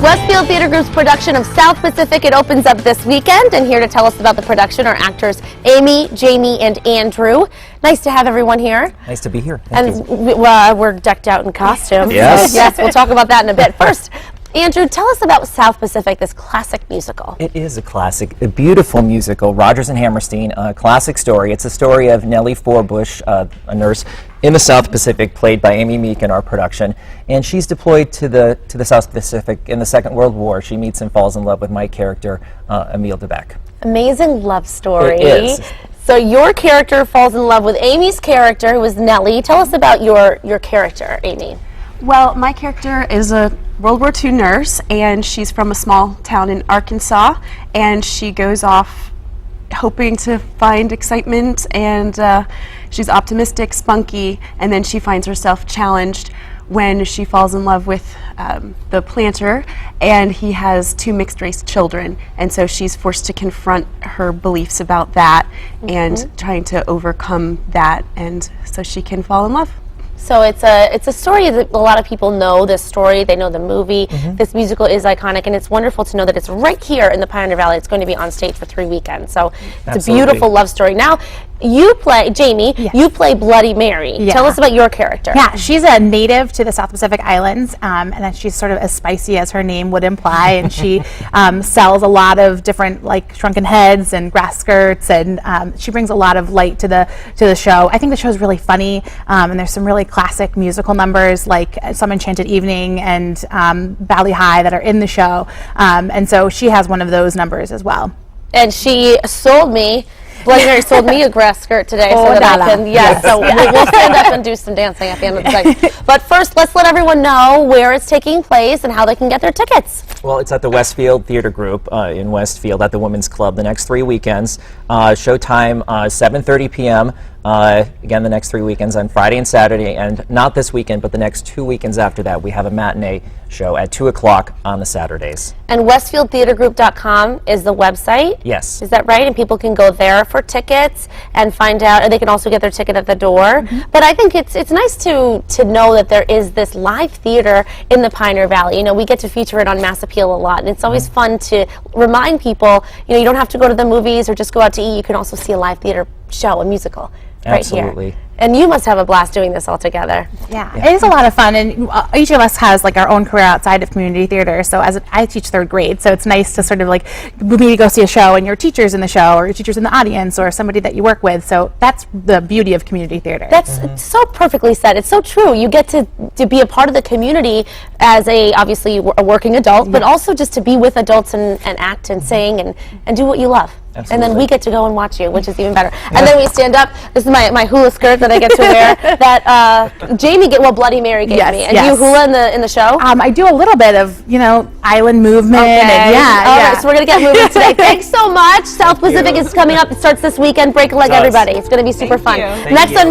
Westfield Theatre Group's production of South Pacific, it opens up this weekend, and here to tell us about the production are actors Amy, Jamie, and Andrew. Nice to have everyone here. Nice to be here. Thank you. We're decked out in costume. Yes. Yes, we'll talk about that in a bit. First, Andrew, tell us about South Pacific, this classic musical. It is a classic, a beautiful musical, Rodgers and Hammerstein, a classic story. It's a story of Nellie Forbush, a nurse in the South Pacific, played by Amy Meek in our production, and she's deployed to the South Pacific in the Second World War. She meets and falls in love with my character, Emile DeBeck. Amazing love story. It is. So your character falls in love with Amy's character, who is Nellie. Tell us about your character, Amy. Well, my character is a World War II nurse, and she's from a small town in Arkansas, and she goes off hoping to find excitement, and she's optimistic, spunky, and then she finds herself challenged when she falls in love with the planter, and he has 2 mixed-race children, and so she's forced to confront her beliefs about that and trying to overcome that, and so she can fall in love. So it's a story that a lot of people know this story. They know the movie. This musical is iconic, and it's wonderful to know that it's right here in the Pioneer Valley. It's going to be on stage for 3 weekends. So it's a beautiful love story. Now, you play, Jamie, you play Bloody Mary. Yeah. Tell us about your character. Yeah, she's a native to the South Pacific Islands, and then she's sort of as spicy as her name would imply, and she sells a lot of different, like, shrunken heads and grass skirts, and she brings a lot of light to the show. I think the show is really funny, and there's some really classic musical numbers like Some Enchanted Evening and Valley High that are in the show, and so she has one of those numbers as well. And she sold me, Bloody Mary sold me a grass skirt today, so that I can, so we'll stand up and do some dancing at the end of the night. But first, let's let everyone know where it's taking place and how they can get their tickets. Well, it's at the Westfield Theatre Group in Westfield at the Women's Club the next 3 weekends. Showtime 7:30 p.m. Again, the next 3 weekends on Friday and Saturday, and not this weekend, but the next 2 weekends after that, we have a matinee show at 2 o'clock on the Saturdays. And WestfieldTheatreGroup.com is the website? Yes. Is that right? And people can go there for tickets and find out, and they can also get their ticket at the door. But I think it's nice to know that there is this live theater in the Pioneer Valley. You know, we get to feature it on Mass Appeal a lot, and it's always fun to remind people, you know, you don't have to go to the movies or just go out to eat. You can also see a live theater show, a musical. Absolutely. Right here. And you must have a blast doing this all together. Yeah, it is a lot of fun, and each of us has like our own career outside of community theater. So I teach 3rd grade, so it's nice to sort of like maybe go see a show and your teacher's in the show or your teacher's in the audience or somebody that you work with. So that's the beauty of community theater. That's so perfectly said. It's so true. You get to be a part of the community as obviously a working adult, but also just to be with adults and act and sing and do what you love. Absolutely. And then we get to go and watch you, which is even better. And then we stand up. This is my hula skirt that I get to wear that Jamie Bloody Mary gave me. And do you hula in the show? I do a little bit of, you know, island movement. And All right, so we're going to get moving today. Thanks so much. South Pacific is coming up. It starts this weekend. Break a leg, everybody. It's going to be super fun. Thank Next you. on